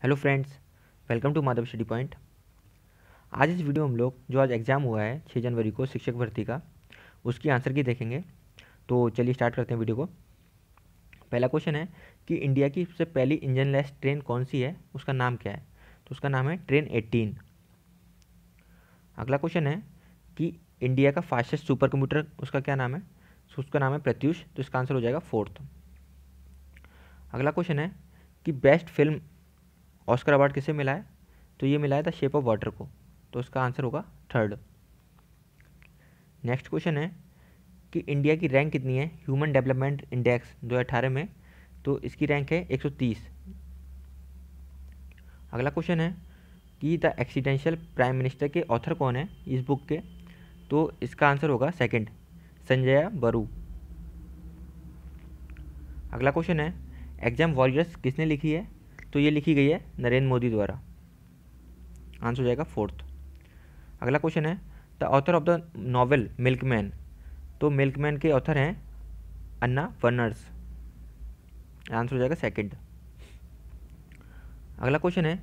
Hello friends, welcome to Madhav study point. आज इस video में हम लोग जो आज एग्ज़ाम हुआ है 6 जनवरी को शिक्षक भर्ती का, उसकी आंसर की देखेंगे। तो चलिए स्टार्ट करते हैं वीडियो को। पहला क्वेश्चन है कि इंडिया की सबसे पहली इंजनलेस ट्रेन कौन सी है, उसका नाम क्या है। तो उसका नाम है ट्रेन 18। अगला क्वेश्चन है कि इंडिया का फास्टेस्ट सुपर कंप्यूटर, उसका क्या नाम है। तो उसका नाम है प्रत्यूष। तो इसका आंसर हो जाएगा फोर्थ। अगला क्वेश्चन है कि बेस्ट फिल्म ऑस्कर अवार्ड किसे मिला है। तो ये मिला है द शेप ऑफ वाटर को। तो इसका आंसर होगा थर्ड। नेक्स्ट क्वेश्चन है कि इंडिया की रैंक कितनी है ह्यूमन डेवलपमेंट इंडेक्स 2018 में। तो इसकी रैंक है 130। अगला क्वेश्चन है कि द एक्सीडेंशियल प्राइम मिनिस्टर के ऑथर कौन है इस बुक के। तो इसका आंसर होगा सेकंड, संजय बरू। अगला क्वेश्चन है एग्जाम वॉरियर्स किसने लिखी है। तो ये लिखी गई है नरेंद्र मोदी द्वारा। आंसर हो जाएगा फोर्थ। अगला क्वेश्चन है the author of the novel milkman. तो मिल्कमैन के ऑथर हैं अन्ना वर्नर्स। आंसर हो जाएगा सेकंड। अगला क्वेश्चन है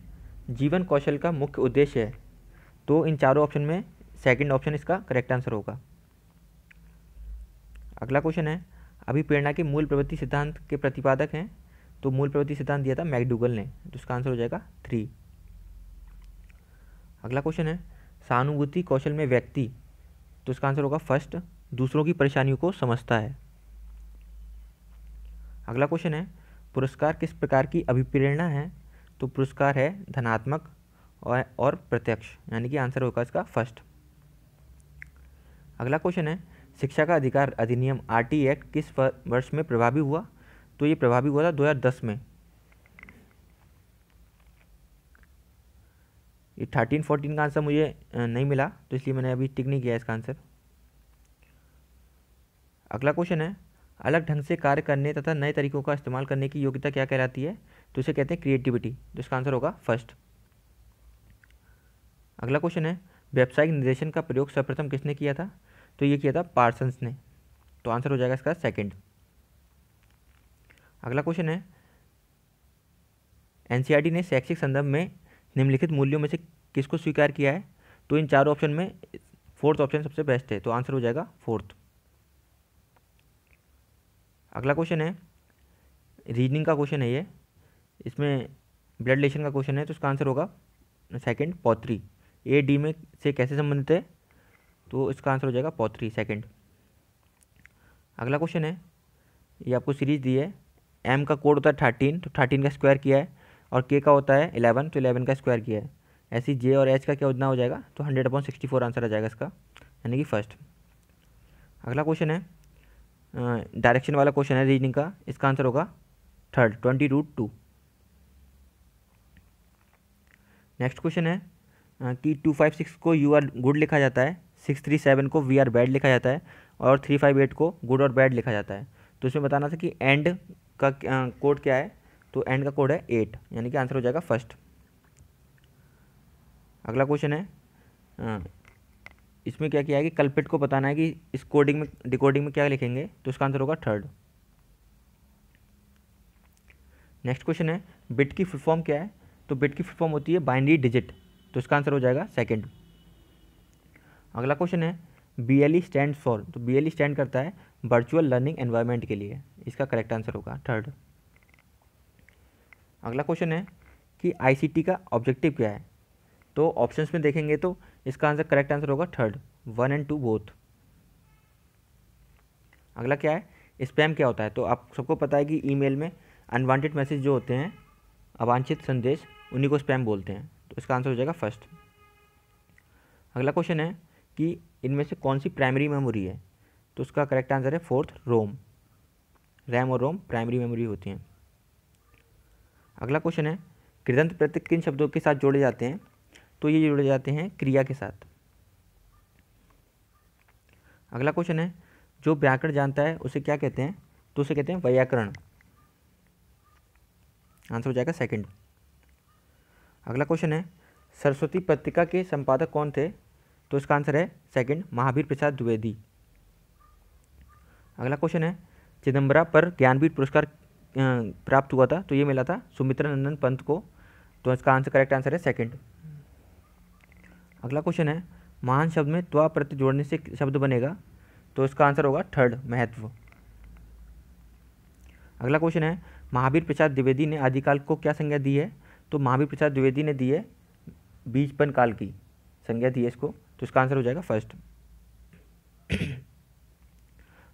जीवन कौशल का मुख्य उद्देश्य है। तो इन चारों ऑप्शन में सेकंड ऑप्शन इसका करेक्ट आंसर होगा। अगला क्वेश्चन है अभिप्रेरणा के मूल प्रवृत्ति सिद्धांत के प्रतिपादक हैं। तो मूल प्रवृत्ति सिद्धांत दिया था मैकडूगल ने। तो इसका आंसर हो जाएगा 3। अगला क्वेश्चन है सहानुभूति कौशल में व्यक्ति। तो इसका आंसर होगा फर्स्ट, दूसरों की परेशानियों को समझता है। अगला क्वेश्चन है पुरस्कार किस प्रकार की अभिप्रेरणा है। तो पुरस्कार है धनात्मक और प्रत्यक्ष, यानी कि आंसर होगा इसका फर्स्ट। अगला क्वेश्चन है शिक्षा का अधिकार अधिनियम आरटी एक्ट किस वर्ष में प्रभावी हुआ। तो ये प्रभावी हुआ था 2010 में। ये 13-14 का आंसर मुझे नहीं मिला, तो इसलिए मैंने अभी टिक नहीं किया इसका आंसर। अगला क्वेश्चन है अलग ढंग से कार्य करने तथा नए तरीकों का इस्तेमाल करने की योग्यता क्या कहलाती है। तो इसे कहते हैं क्रिएटिविटी। तो इसका आंसर होगा फर्स्ट। अगला क्वेश्चन है व्यावसायिक निर्देशन का प्रयोग सर्वप्रथम किसने किया था। तो ये किया था पार्सन्स ने। तो आंसर हो जाएगा इसका सेकंड। अगला क्वेश्चन है एनसीईआरटी ने शैक्षिक संदर्भ में निम्नलिखित मूल्यों में से किसको स्वीकार किया है। तो इन चारों ऑप्शन में फोर्थ ऑप्शन सबसे बेस्ट है। तो आंसर हो जाएगा फोर्थ। अगला क्वेश्चन है रीजनिंग का क्वेश्चन है ये, इसमें ब्लड रिलेशन का क्वेश्चन है। तो इसका आंसर होगा सेकंड, पौत्री। ए डी में से कैसे संबंधित है। तो इसका आंसर हो जाएगा पौत्री, सेकंड। अगला क्वेश्चन है ये आपको सीरीज दी है, एम का कोड होता है 13, तो 13 का स्क्वायर किया है, और के का होता है 11, तो 11 का स्क्वायर किया है। ऐसी जे और एच का क्या उतना हो जाएगा। तो 100/64 आंसर आ जाएगा इसका, यानी कि फर्स्ट। अगला क्वेश्चन है डायरेक्शन वाला क्वेश्चन है रीजनिंग का। इसका आंसर होगा थर्ड, 20√2। नेक्स्ट क्वेश्चन है कि 256 को यू आर गुड लिखा जाता है, 637 को वी आर बैड लिखा जाता है, और 358 को गुड और बैड लिखा जाता है। तो इसमें बताना था कि एंड का कोड क्या है। तो एंड का कोड है 8, यानी कि आंसर हो जाएगा फर्स्ट। अगला क्वेश्चन है इसमें क्या किया है कि कल्पिट को बताना है कि इस कोडिंग में डिकोडिंग में क्या लिखेंगे। तो इसका आंसर होगा थर्ड। नेक्स्ट क्वेश्चन है बिट की फुल फॉर्म क्या है। तो बिट की फुल फॉर्म होती है बाइनरी डिजिट। तो इसका आंसर हो जाएगा सेकंड। अगला क्वेश्चन है BLE स्टैंड फॉर। तो BLE स्टैंड करता है वर्चुअल लर्निंग एनवायरनमेंट के लिए। इसका करेक्ट आंसर होगा थर्ड। अगला क्वेश्चन है कि ICT का ऑब्जेक्टिव क्या है। तो ऑप्शंस में देखेंगे तो इसका आंसर करेक्ट आंसर होगा थर्ड, 1 और 2 बोथ। अगला क्या है स्पैम क्या होता है। तो आप सबको पता है कि ईमेल में अनवांटेड मैसेज जो होते हैं, अवांछित संदेश, उन्हीं को स्पैम बोलते हैं। तो इसका आंसर हो जाएगा फर्स्ट। अगला क्वेश्चन है कि इनमें से कौन सी प्राइमरी मेमोरी है। तो उसका करेक्ट आंसर है फोर्थ, रोम। रैम और रोम प्राइमरी मेमोरी होती हैं। अगला क्वेश्चन है कृदंत प्रत्यय किन शब्दों के साथ जोड़े जाते हैं। तो ये जोड़े जाते हैं क्रिया के साथ। अगला क्वेश्चन है जो व्याकरण जानता है उसे क्या कहते हैं। तो उसे कहते हैं वैयाकरण। आंसर हो जाएगा सेकंड। अगला क्वेश्चन है सरस्वती पत्रिका के संपादक कौन थे। तो इसका आंसर है सेकंड, महावीर प्रसाद द्विवेदी। अगला क्वेश्चन है चिदम्बरा पर ज्ञानपीठ पुरस्कार प्राप्त हुआ था। तो ये मिला था सुमित्रा नंदन पंत को। तो इसका आंसर करेक्ट आंसर है सेकंड। अगला क्वेश्चन है महान शब्द में त्वा प्रत्यय जोड़ने से शब्द बनेगा, तो इसका आंसर होगा थर्ड महत्व। अगला क्वेश्चन है महावीर प्रसाद द्विवेदी ने आदिकाल को क्या संज्ञा दी है, तो महावीर प्रसाद द्विवेदी ने दी है बीजपन काल की संज्ञा दी है इसको, तो इसका आंसर हो जाएगा फर्स्ट।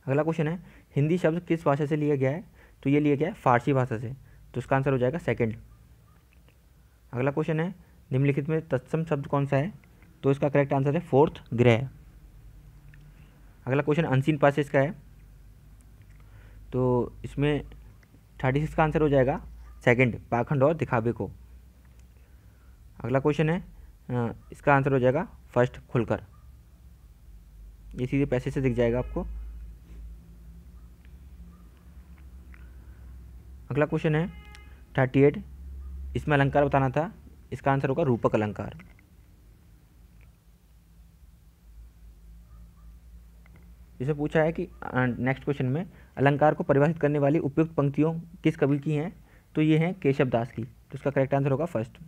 अगला क्वेश्चन है हिंदी शब्द किस भाषा से लिया गया है, तो ये लिया गया है फारसी भाषा से, तो इसका आंसर हो जाएगा सेकंड। अगला क्वेश्चन है निम्नलिखित में तत्सम शब्द कौन सा है, तो इसका करेक्ट आंसर है फोर्थ ग्रह। अगला क्वेश्चन अनसीन पासेज का है, तो इसमें 36 का आंसर हो जाएगा सेकंड, पाखंड और दिखावे को। अगला क्वेश्चन है इसका आंसर हो जाएगा फर्स्ट खुलकर, ये सीधे पैसे से दिख जाएगा आपको। अगला क्वेश्चन है 38, इसमें अलंकार बताना था, इसका आंसर होगा रूपक अलंकार। इसे पूछा है कि नेक्स्ट क्वेश्चन में अलंकार को परिभाषित करने वाली उपयुक्त पंक्तियों किस कवि की हैं, तो ये हैं केशव दास की, तो इसका करेक्ट आंसर होगा फर्स्ट।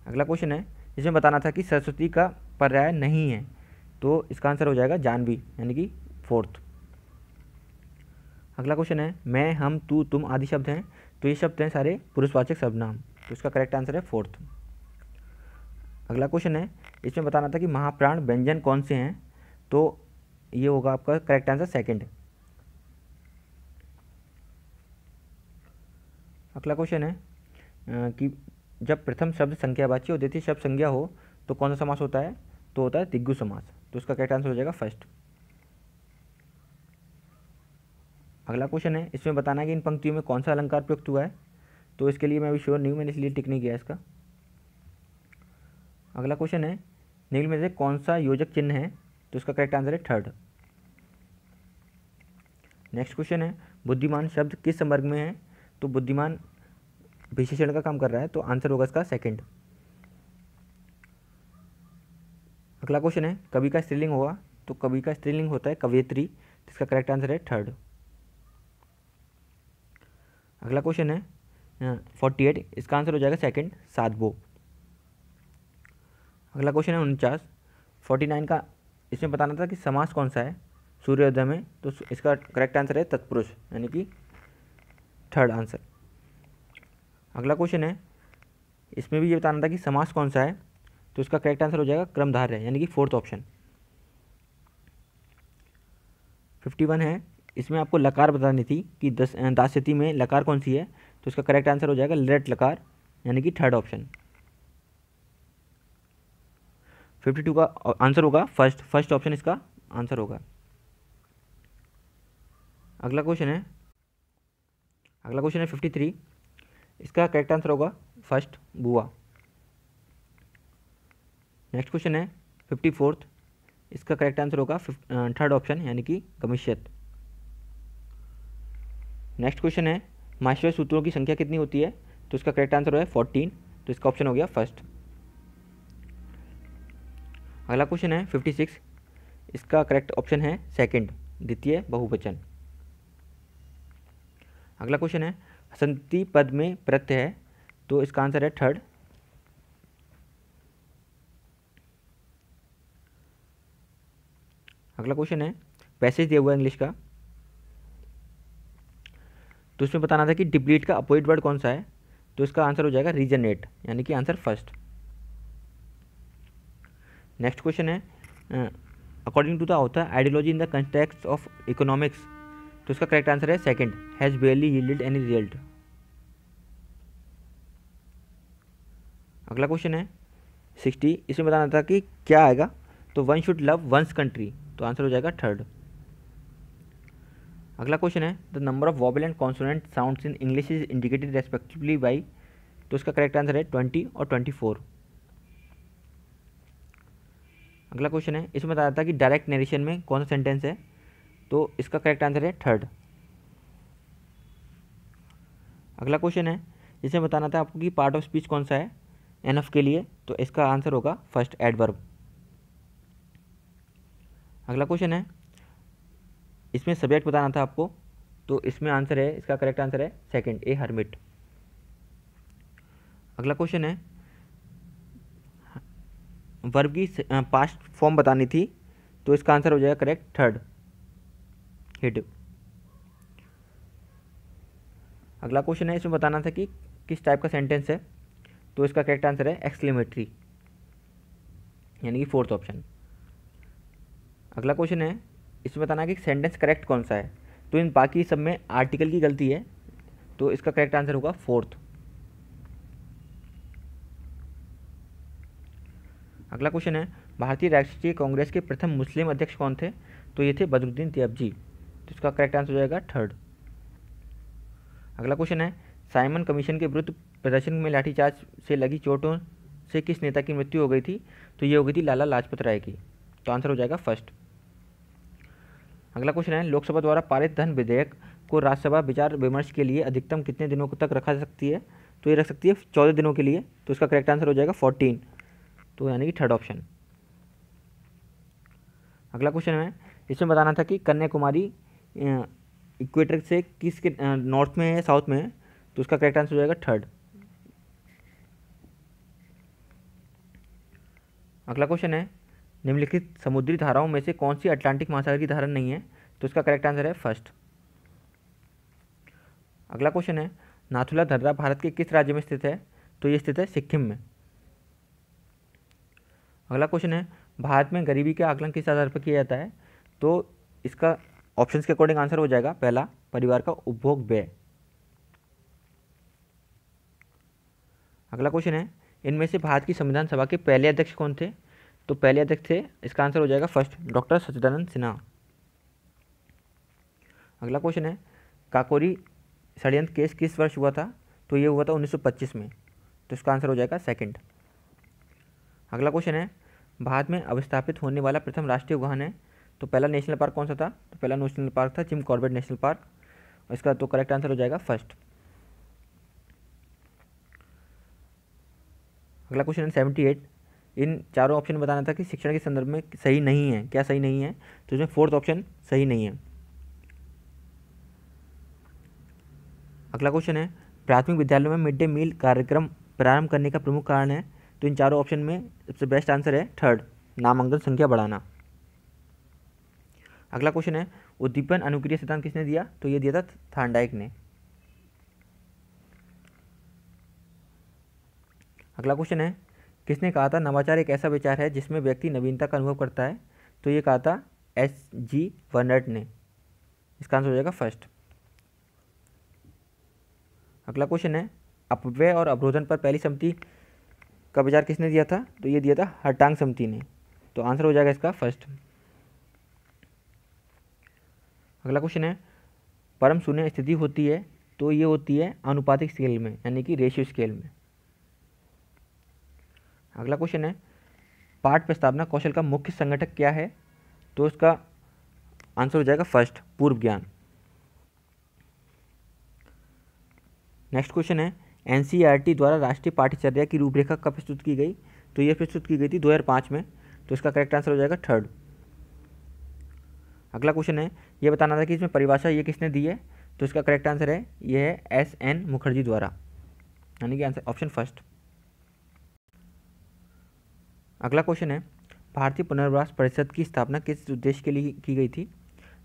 अगला क्वेश्चन है इसमें बताना था कि सरस्वती का पर्याय नहीं है, तो इसका आंसर हो जाएगा जानवी, यानी कि फोर्थ। अगला क्वेश्चन है मैं हम तू तुम आदि शब्द हैं, तो ये शब्द हैं सारे पुरुषवाचक सर्वनाम, तो इसका करेक्ट आंसर है फोर्थ। अगला क्वेश्चन है इसमें बताना था कि महाप्राण व्यंजन कौन से हैं, तो ये होगा आपका करेक्ट आंसर सेकंड। अगला क्वेश्चन है कि जब प्रथम शब्द संख्यावाची और द्वितीय शब्द संज्ञा हो तो कौन सा समास होता है, तो होता है दिग्गु समास, तो इसका करेक्ट आंसर हो जाएगा फर्स्ट। अगला क्वेश्चन है इसमें बताना है कि इन पंक्तियों में कौन सा अलंकार प्रयुक्त हुआ है, तो इसके लिए मैं अभी श्योर नहीं हूँ, मैंने इसलिए टिक नहीं किया इसका। अगला क्वेश्चन है निम्न में से कौन सा योजक चिन्ह है, तो इसका करेक्ट आंसर है थर्ड। नेक्स्ट क्वेश्चन है बुद्धिमान शब्द किस संवर्ग में है, तो बुद्धिमान विशेषण का काम कर रहा है, तो आंसर होगा इसका सेकंड। अगला क्वेश्चन है कवि का स्त्रीलिंग होगा, तो कवि का स्त्रीलिंग होता है कवयित्री, तो इसका करेक्ट आंसर है थर्ड। अगला क्वेश्चन है 48, इसका आंसर हो जाएगा सेकंड साधबो। अगला क्वेश्चन है 49, 49 का इसमें बताना था कि समास कौन सा है सूर्योदय में, तो इसका करेक्ट आंसर है तत्पुरुष, यानी कि थर्ड आंसर। अगला क्वेश्चन है इसमें भी ये बताना था कि समास कौन सा है, तो इसका करेक्ट आंसर हो जाएगा क्रमधारय, यानी कि फोर्थ ऑप्शन। 51 है इसमें आपको लकार बतानी थी कि दास्यति में लकार कौन सी है, तो इसका करेक्ट आंसर हो जाएगा लेट लकार, यानी कि थर्ड ऑप्शन। 52 का आंसर होगा फर्स्ट ऑप्शन इसका आंसर होगा। अगला क्वेश्चन है 53, इसका करेक्ट आंसर होगा फर्स्ट बुआ। नेक्स्ट क्वेश्चन है 54, इसका करेक्ट आंसर होगा थर्ड ऑप्शन, यानी कि गमिष्यत। नेक्स्ट क्वेश्चन है माश्रय सूत्रों की संख्या कितनी होती है, तो इसका करेक्ट आंसर है 14, तो इसका ऑप्शन हो गया फर्स्ट। अगला क्वेश्चन है 56, इसका करेक्ट ऑप्शन है सेकंड द्वितीय बहुवचन। अगला क्वेश्चन है हसंती पद में प्रत्यय है, तो इसका आंसर है थर्ड। अगला क्वेश्चन है पैसेज दिया हुआ है इंग्लिश का, तो इसमें बताना था कि डिप्लीट का अपोजिट वर्ड कौन सा है, तो इसका आंसर हो जाएगा रीजनरेट, यानी कि आंसर फर्स्ट। नेक्स्ट क्वेश्चन है according to the author ideology in the context of economics, तो इसका करेक्ट आंसर है second has barely yielded any result. अगला क्वेश्चन है 60, इसमें बताना था कि क्या आएगा, तो one should love one's country, तो आंसर हो जाएगा थर्ड। अगला क्वेश्चन है the number of vowel and consonant sounds in English is indicated respectively by, तो इसका करेक्ट आंसर है 20 और 24। अगला क्वेश्चन है इसमें बताया था कि डायरेक्ट नरेशन में कौन सा सेंटेंस है, तो इसका करेक्ट आंसर है थर्ड। अगला क्वेश्चन है इसमें बताना था आपको कि पार्ट ऑफ स्पीच कौन सा है एनफ के लिए, तो इसका आंसर होगा फर्स्ट एडवर्ब। अगला क्वेश्चन है इसमें सब्जेक्ट बताना था आपको, तो इसमें आंसर है इसका करेक्ट आंसर है सेकंड ए हर्मिट। अगला क्वेश्चन है वर्ब की पास्ट फॉर्म बतानी थी, तो इसका आंसर हो जाएगा करेक्ट थर्ड, हिट। अगला क्वेश्चन है इसमें बताना था कि किस टाइप का सेंटेंस है, तो इसका करेक्ट आंसर है एक्सक्लेमेटरी, यानी कि फोर्थ ऑप्शन। अगला क्वेश्चन है इसमें बताना कि सेंटेंस करेक्ट कौन सा है, तो इन बाकी सब में आर्टिकल की गलती है, तो इसका करेक्ट आंसर होगा फोर्थ। अगला क्वेश्चन है भारतीय राष्ट्रीय कांग्रेस के प्रथम मुस्लिम अध्यक्ष कौन थे, तो ये थे बदरुद्दीन तैयबजी, तो इसका करेक्ट आंसर हो जाएगा थर्ड। अगला क्वेश्चन है साइमन कमीशन के विरुद्ध प्रदर्शन में लाठीचार्ज से लगी चोटों से किस नेता की मृत्यु हो गई थी, तो ये हो गई थी लाला लाजपत राय की, तो आंसर हो जाएगा फर्स्ट। अगला क्वेश्चन है लोकसभा द्वारा पारित धन विधेयक को राज्यसभा विचार विमर्श के लिए अधिकतम कितने दिनों तक रखा जा सकती है, तो ये रख सकती है 14 दिनों के लिए, तो इसका करेक्ट आंसर हो जाएगा 14, तो यानी कि थर्ड ऑप्शन। अगला क्वेश्चन है इसमें बताना था कि कन्याकुमारी इक्वेटर से किसके नॉर्थ में है साउथ में है, तो उसका करेक्ट आंसर हो जाएगा थर्ड। अगला क्वेश्चन है निम्नलिखित समुद्री धाराओं में से कौन सी अटलांटिक महासागर की धारा नहीं है, तो इसका करेक्ट आंसर है फर्स्ट। अगला क्वेश्चन है नाथुला दर्रा भारत के किस राज्य में स्थित है, तो ये स्थित है सिक्किम में। अगला क्वेश्चन है भारत में गरीबी का आकलन किस आधार पर किया जाता है, तो इसका ऑप्शंस के अकॉर्डिंग आंसर हो जाएगा पहला परिवार का उपभोग व्यय। अगला क्वेश्चन है इनमें से भारत की संविधान सभा के पहले अध्यक्ष कौन थे, तो पहले अध्यक्ष थे, इसका आंसर हो जाएगा फर्स्ट डॉक्टर सच्चिदानंद सिन्हा। अगला क्वेश्चन है काकोरी षड्यंत्र केस किस वर्ष हुआ था, तो ये हुआ था 1925 में, तो इसका आंसर हो जाएगा सेकंड। अगला क्वेश्चन है भारत में अवस्थापित होने वाला प्रथम राष्ट्रीय उद्यान है, तो पहला नेशनल पार्क कौन सा था, तो पहला नेशनल पार्क था जिम कॉर्बेट नेशनल पार्क, और इसका तो करेक्ट आंसर हो जाएगा फर्स्ट। अगला क्वेश्चन है 78, इन चारों ऑप्शन में बताना था कि शिक्षण के संदर्भ में सही नहीं है, क्या सही नहीं है, तो इसमें फोर्थ ऑप्शन सही नहीं है। अगला क्वेश्चन है प्राथमिक विद्यालयों में मिड डे मील कार्यक्रम प्रारंभ करने का प्रमुख कारण है, तो इन चारों ऑप्शन में सबसे बेस्ट आंसर है थर्ड, नामांकन संख्या बढ़ाना। अगला क्वेश्चन है उद्दीपन अनुक्रिया सिद्धांत किसने दिया, तो ये दिया था थार्नडाइक ने। अगला क्वेश्चन है किसने कहा था नवाचार एक ऐसा विचार है जिसमें व्यक्ति नवीनता का अनुभव करता है, तो ये कहा था एस.जी. वर्नर्ट ने, इसका आंसर हो जाएगा फर्स्ट। अगला क्वेश्चन है अपव्यय और अवरोधन पर पहली समिति का विचार किसने दिया था, तो ये दिया था हर्टांग समिति ने, तो आंसर हो जाएगा इसका फर्स्ट। अगला क्वेश्चन है परम शून्य स्थिति होती है, तो ये होती है अनुपातिक स्केल में, यानी कि रेशियो स्केल में। अगला क्वेश्चन है पाठ प्रस्तावना कौशल का मुख्य संगठक क्या है, तो इसका आंसर हो जाएगा फर्स्ट, पूर्व ज्ञान। नेक्स्ट क्वेश्चन है एनसीईआरटी द्वारा राष्ट्रीय पाठ्यचर्या की रूपरेखा कब प्रस्तुत की गई, तो ये प्रस्तुत की गई थी 2005 में, तो इसका करेक्ट आंसर हो जाएगा थर्ड। अगला क्वेश्चन है ये बताना था कि इसमें परिभाषा ये किसने दी है, तो इसका करेक्ट आंसर है ये है एस.एन. मुखर्जी द्वारा, यानी कि आंसर ऑप्शन फर्स्ट। अगला क्वेश्चन है भारतीय पुनर्वास परिषद की स्थापना किस उद्देश्य के लिए की गई थी,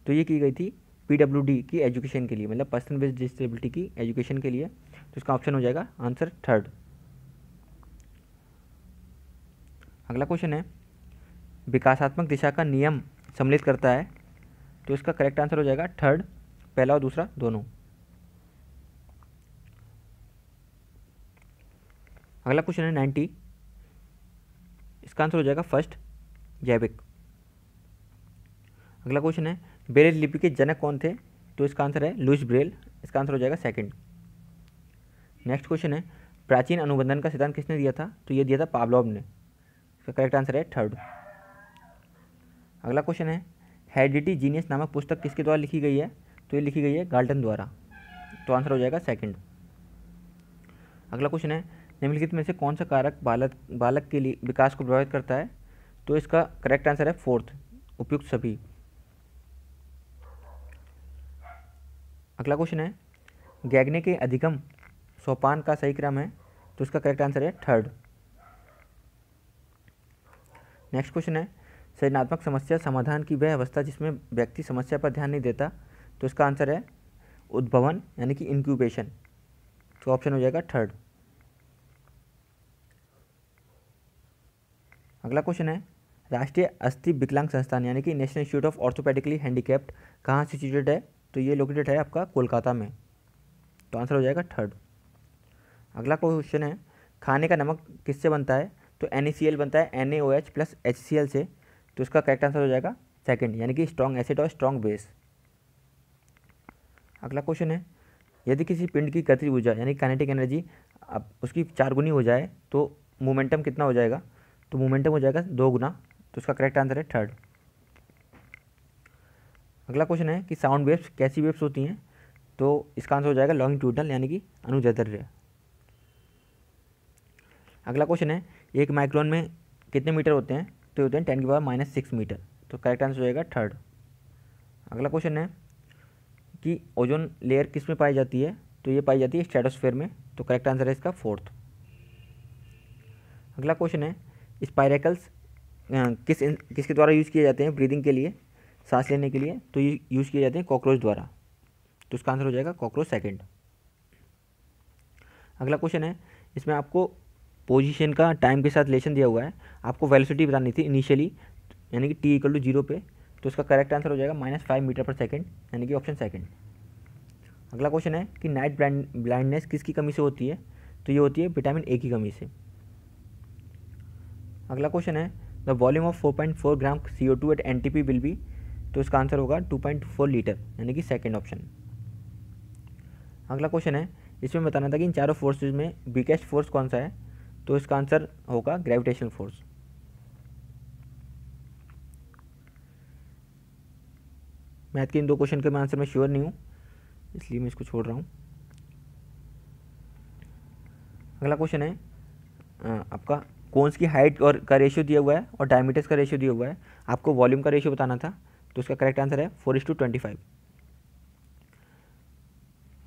तो ये की गई थी पीडब्ल्यूडी की एजुकेशन के लिए, मतलब पर्सन विद डिसेबिलिटी की एजुकेशन के लिए, तो इसका ऑप्शन हो जाएगा आंसर थर्ड। अगला क्वेश्चन है विकासात्मक दिशा का नियम सम्मिलित करता है, तो इसका करेक्ट आंसर हो जाएगा थर्ड, पहला और दूसरा दोनों। अगला क्वेश्चन है 90, इसका आंसर हो जाएगा फर्स्ट, जैविक। अगला क्वेश्चन है ब्रेल लिपि के जनक कौन थे, तो इसका आंसर है लुईस ब्रेल, इसका आंसर हो जाएगा सेकंड। नेक्स्ट क्वेश्चन है प्राचीन अनुबंधन का सिद्धांत किसने दिया था, तो ये दिया था पावलोव ने, इसका करेक्ट आंसर है थर्ड। अगला क्वेश्चन है हेरिडिटी जीनियस नामक पुस्तक किसके द्वारा लिखी गई है, तो ये लिखी गई है गाल्टन द्वारा, तो आंसर हो जाएगा सेकंड। अगला क्वेश्चन है निम्नलिखित में से कौन सा कारक बालक के लिए विकास को प्रभावित करता है, तो इसका करेक्ट आंसर है फोर्थ, उपयुक्त सभी। अगला क्वेश्चन है गैगने के अधिगम सोपान का सही क्रम है, तो इसका करेक्ट आंसर है थर्ड। नेक्स्ट क्वेश्चन है सृजनात्मक समस्या समाधान की वह अवस्था जिसमें व्यक्ति समस्या पर ध्यान नहीं देता, तो इसका आंसर है उद्भवन यानी कि इंक्यूबेशन, तो ऑप्शन हो जाएगा थर्ड। अगला क्वेश्चन है राष्ट्रीय अस्थि विकलांग संस्थान यानी कि national institute of orthopaedically handicapped कहाँ सिचुएटेड है, तो ये लोकेटेड है आपका कोलकाता में, तो आंसर हो जाएगा थर्ड। अगला क्वेश्चन है खाने का नमक किससे बनता है, तो NaCl बनता है NaOH प्लस HCl से, तो इसका करेक्ट आंसर हो जाएगा सेकंड यानी कि स्ट्रॉन्ग एसिड और स्ट्रॉन्ग बेस। अगला क्वेश्चन है यदि किसी पिंड की गतिज ऊर्जा यानी काइनेटिक एनर्जी अब उसकी 4 गुनी हो जाए तो मोमेंटम कितना हो जाएगा, तो मोमेंटम हो जाएगा 2 गुना, तो इसका करेक्ट आंसर है थर्ड। अगला क्वेश्चन है कि साउंड वेव्स कैसी वेव्स होती हैं, तो इसका आंसर हो जाएगा लॉन्गिट्यूडनल यानी कि अनुदैर्ध्य। अगला क्वेश्चन है 1 माइक्रोन में कितने मीटर होते हैं, तो होते हैं 10⁻⁻6 मीटर, तो करेक्ट आंसर हो जाएगा थर्ड। अगला क्वेश्चन है कि ओजोन लेयर किस में पाई जाती है, तो ये पाई जाती है स्ट्रेटोस्फेयर में, तो करेक्ट आंसर है इसका फोर्थ। अगला क्वेश्चन है स्पाइरेकल्स किसके द्वारा यूज़ किए जाते हैं ब्रीदिंग के लिए, सांस लेने के लिए, तो ये यूज़ किए जाते हैं कॉकरोच द्वारा, तो इसका आंसर हो जाएगा कॉकरोच सेकंड। अगला क्वेश्चन है इसमें आपको पोजीशन का टाइम के साथ रिलेशन दिया हुआ है, आपको वेलोसिटी बतानी थी इनिशियली यानी कि t=0 पे, तो इसका करेक्ट आंसर हो जाएगा -5 मीटर पर सेकंड यानी कि ऑप्शन सेकंड। अगला क्वेश्चन है कि नाइट ब्लाइंडनेस किसकी कमी से होती है, तो ये होती है विटामिन ए की कमी से। अगला क्वेश्चन है the volume of 4.4 gram CO2 at NTP will be, तो इसका आंसर होगा 2.4 लीटर यानी कि सेकेंड ऑप्शन। अगला क्वेश्चन है इसमें बताना था कि इन चारों फोर्सेज में वीकेस्ट फोर्स कौन सा है, तो इसका आंसर होगा ग्रेविटेशनल फोर्स। मैथ के इन 2 क्वेश्चन के मैं आंसर में श्योर नहीं हूँ, इसलिए मैं इसको छोड़ रहा हूँ। अगला क्वेश्चन है आपका कोन्स की हाइट और का रेशियो दिया हुआ है और डायमीटर्स का रेशियो दिया हुआ है, आपको वॉल्यूम का रेशियो बताना था, तो इसका करेक्ट आंसर है 4:25।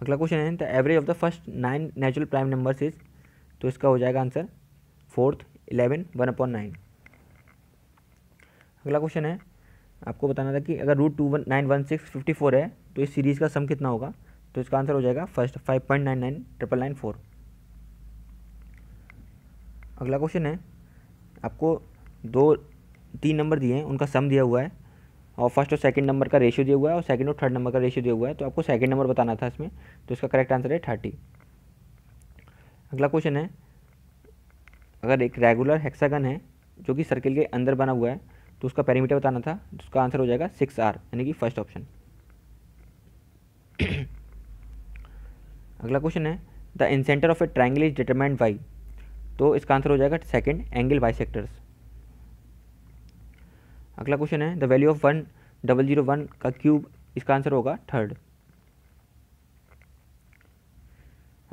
अगला क्वेश्चन है the average of the first 9 natural prime numbers is, तो इसका हो जाएगा आंसर 4th 11 1/9। अगला क्वेश्चन है आपको बताना था कि अगर √29164 है तो इस सीरीज़ का सम कितना होगा, तो इसका आंसर हो जाएगा फर्स्ट 5.999994। अगला क्वेश्चन है आपको 3 नंबर दिए हैं उनका सम दिया हुआ है और फर्स्ट और सेकंड नंबर का रेशियो दिया हुआ है और सेकंड और थर्ड नंबर का रेशियो दिया हुआ है, तो आपको सेकंड नंबर बताना था इसमें, तो इसका करेक्ट आंसर है 30। अगला क्वेश्चन है अगर एक रेगुलर हेक्सागन है जो कि सर्किल के अंदर बना हुआ है तो उसका पेरीमीटर बताना था, तो उसका आंसर हो जाएगा 6R यानी कि फर्स्ट ऑप्शन। अगला क्वेश्चन है the incenter of a triangle is determined by, तो इसका आंसर हो जाएगा सेकंड एंगल बाइसेक्टर्स। अगला क्वेश्चन है द वैल्यू ऑफ 1001 का क्यूब, इसका आंसर होगा थर्ड।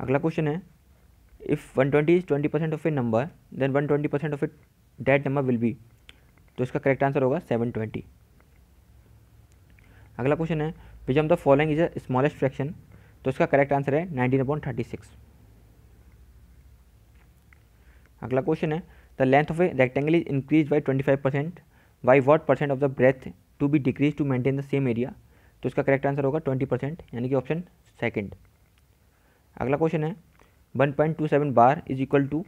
अगला क्वेश्चन है if 120 is 20% of a number then 120% of a that number will be, तो इसका करेक्ट आंसर होगा 720। अगला क्वेश्चन है which of the following is a smallest fraction, तो इसका करेक्ट आंसर है 19/36। अगला क्वेश्चन है the length of a rectangle is increase by 25% by what percent of the breadth to be decrease to maintain the same area, तो इसका correct answer होगा 20% यानी कि ऑप्शन सेकंड। अगला क्वेश्चन है 1.27 बार इज इक्वल टू,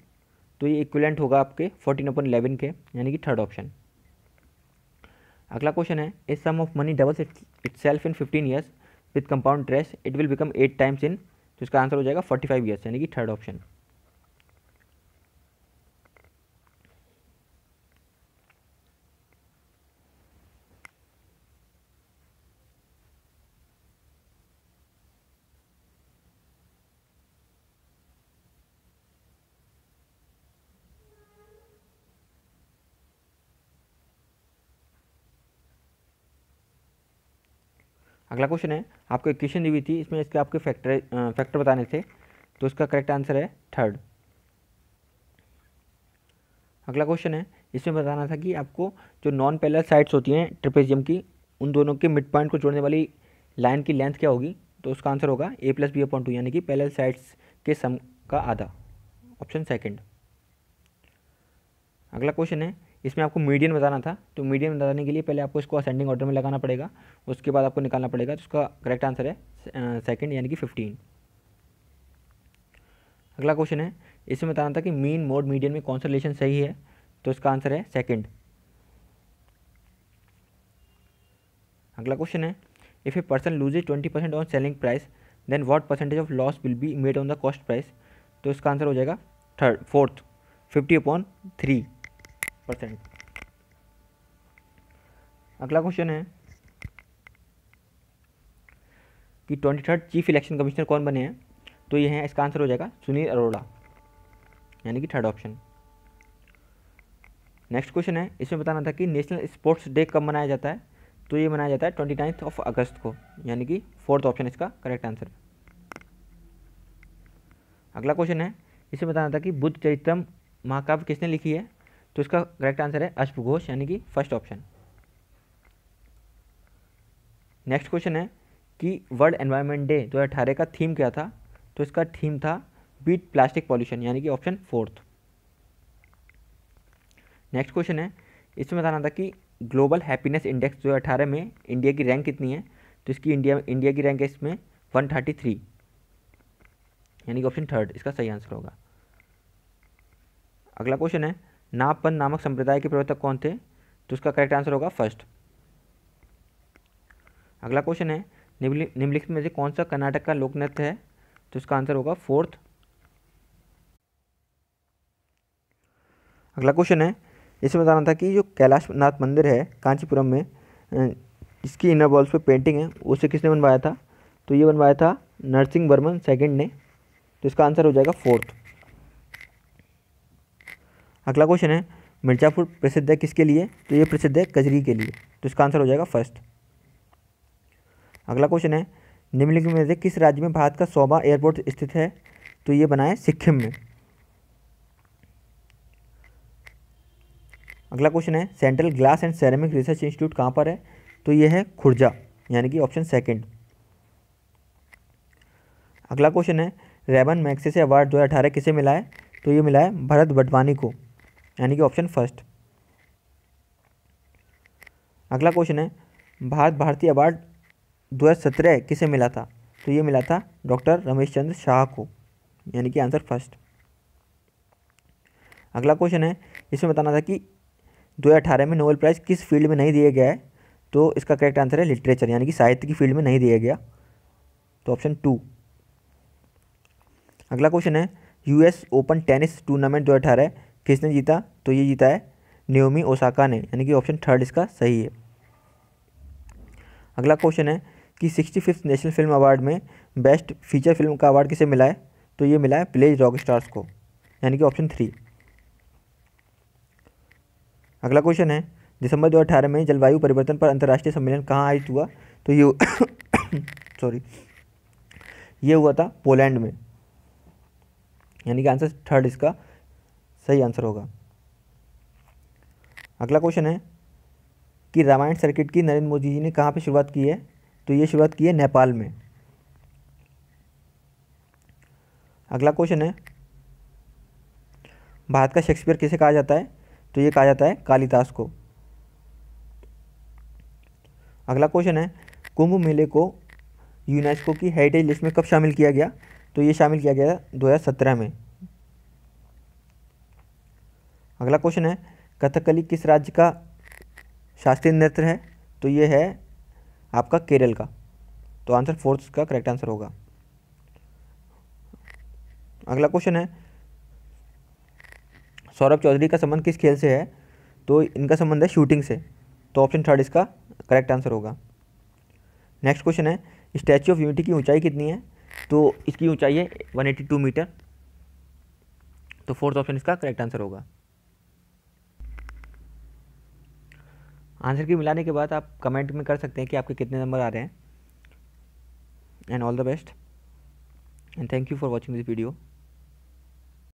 तो ये equivalent होगा आपके 14/11 के यानी कि थर्ड ऑप्शन। अगला क्वेश्चन है इस sum of money doubles itself in 15 years with compound interest it will become 8 times in, तो इसका आंसर हो जाएगा 45 ईयर्स यानी कि थर्ड ऑप्शन। अगला क्वेश्चन है आपको इक्वेशन दी हुई थी, इसमें इसके आपके फैक्टर बताने थे, तो इसका करेक्ट आंसर है थर्ड। अगला क्वेश्चन है इसमें बताना था कि आपको जो नॉन पैरेलल साइड्स होती हैं ट्रेपेजियम की, उन दोनों के मिड पॉइंट को जोड़ने वाली लाइन की लेंथ क्या होगी, तो उसका आंसर होगा a + b/2 यानी कि पैरेलल साइड्स के सम का आधा, ऑप्शन सेकंड। अगला क्वेश्चन है, इसमें आपको मीडियन बताना था, तो मीडियन बताने के लिए पहले आपको इसको असेंडिंग ऑर्डर में लगाना पड़ेगा, उसके बाद आपको निकालना पड़ेगा। तो इसका करेक्ट आंसर है सेकंड यानी कि 15। अगला क्वेश्चन है, इसमें बताना था कि मीन मोड मीडियन में कौन सा रिलेशन सही है, तो इसका आंसर है सेकंड। अगला क्वेश्चन है, if a person loses 20% on selling price then what percentage of loss will be made on the cost price, तो इसका आंसर हो जाएगा फोर्थ 50/3%। अगला क्वेश्चन है कि 23rd चीफ इलेक्शन कमिश्नर कौन बने हैं, तो ये है, इसका आंसर हो जाएगा सुनील अरोड़ा यानी कि थर्ड ऑप्शन। नेक्स्ट क्वेश्चन है, इसमें बताना था कि नेशनल स्पोर्ट्स डे कब मनाया जाता है, तो ये मनाया जाता है 29 अगस्त को यानी कि फोर्थ ऑप्शन इसका करेक्ट आंसर। अगला क्वेश्चन है, इसमें बताना था कि बुद्ध चरित्रम महाकाव्य किसने लिखी है, तो इसका करेक्ट आंसर है अश्वघोष यानी कि फर्स्ट ऑप्शन। नेक्स्ट क्वेश्चन है कि वर्ल्ड एनवायरनमेंट डे 2018 का थीम क्या था, तो इसका थीम था बीट प्लास्टिक पॉल्यूशन यानी कि ऑप्शन फोर्थ। नेक्स्ट क्वेश्चन है, इसमें बताना था कि ग्लोबल हैप्पीनेस इंडेक्स 2018 में इंडिया की रैंक कितनी है, तो इसकी इंडिया की रैंक है इसमें 133 यानी कि ऑप्शन थर्ड इसका सही आंसर होगा। अगला क्वेश्चन है, नागपंथ नामक संप्रदाय के प्रवर्तक कौन थे, तो इसका करेक्ट आंसर होगा फर्स्ट। अगला क्वेश्चन है, निम्नलिखित में से कौन सा कर्नाटक का लोक नृत्य है, तो इसका आंसर होगा फोर्थ। अगला क्वेश्चन है, इसमें बताना था कि जो कैलाशनाथ मंदिर है कांचीपुरम में, इसकी इनर वॉल्स पे पेंटिंग है, उसे किसने बनवाया था, तो ये बनवाया था नरसिंह वर्मन सेकंड ने, तो इसका आंसर हो जाएगा फोर्थ। अगला क्वेश्चन है, मिर्ज़ापुर प्रसिद्ध है किसके लिए, तो ये प्रसिद्ध है कजरी के लिए, तो इसका आंसर हो जाएगा फर्स्ट। अगला क्वेश्चन है, निम्नलिखित में से किस राज्य में भारत का 100वां एयरपोर्ट स्थित है, तो ये बना है सिक्किम में। अगला क्वेश्चन है, central glass and ceramic research institute कहाँ पर है, तो ये है खुर्जा यानी कि ऑप्शन सेकंड। अगला क्वेश्चन है, रेबन मैग्सेसे अवार्ड 2018 किसे मिला है, तो ये मिला है भरत वटवानी को यानी कि ऑप्शन फर्स्ट। अगला क्वेश्चन है, भारत भारती अवार्ड 2017 किसे मिला था, तो ये मिला था डॉक्टर रमेश चंद्र शाह को यानी कि आंसर फर्स्ट। अगला क्वेश्चन है, इसमें बताना था कि 2018 में नोबेल प्राइज़ किस फील्ड में नहीं दिया गया है, तो इसका करेक्ट आंसर है लिटरेचर यानी कि साहित्य की फील्ड में नहीं दिया गया, तो ऑप्शन 2। अगला क्वेश्चन है, यूएस ओपन टेनिस टूर्नामेंट 2018 किसने जीता, तो ये जीता है नाओमी ओसाका ने यानी कि ऑप्शन थर्ड इसका सही है। अगला क्वेश्चन है कि 65th नेशनल फिल्म अवार्ड में बेस्ट फीचर फिल्म का अवार्ड किसे मिला है, तो ये मिला है विलेज रॉक स्टार्स को यानी कि ऑप्शन 3। अगला क्वेश्चन है, दिसंबर 2018 में जलवायु परिवर्तन पर अंतर्राष्ट्रीय सम्मेलन कहाँ आयोजित हुआ, तो ये सॉरी ये हुआ था पोलैंड में यानी कि आंसर थर्ड इसका सही आंसर होगा। अगला क्वेश्चन है कि रामायण सर्किट की नरेंद्र मोदी जी ने कहाँ पे शुरुआत की है, तो ये शुरुआत की है नेपाल में। अगला क्वेश्चन है, भारत का शेक्सपियर किसे कहा जाता है, तो ये कहा जाता है कालिदास को। अगला क्वेश्चन है, कुंभ मेले को यूनेस्को की हेरिटेज लिस्ट में कब शामिल किया गया, तो ये शामिल किया गया 2017 में। अगला क्वेश्चन है, कथकली किस राज्य का शास्त्रीय नृत्य है, तो ये है आपका केरल का, तो आंसर फोर्थ का करेक्ट आंसर होगा। अगला क्वेश्चन है, सौरभ चौधरी का संबंध किस खेल से है, तो इनका संबंध है शूटिंग से, तो ऑप्शन थर्ड इसका करेक्ट आंसर होगा। नेक्स्ट क्वेश्चन है, स्टैच्यू ऑफ यूनिटी की ऊंचाई कितनी है, तो इसकी ऊंचाई है 182 मीटर, तो फोर्थ ऑप्शन इसका करेक्ट आंसर होगा। आंसर की मिलाने के बाद आप कमेंट में कर सकते हैं कि आपके कितने नंबर आ रहे हैं। And all the best and thank you for watching this video.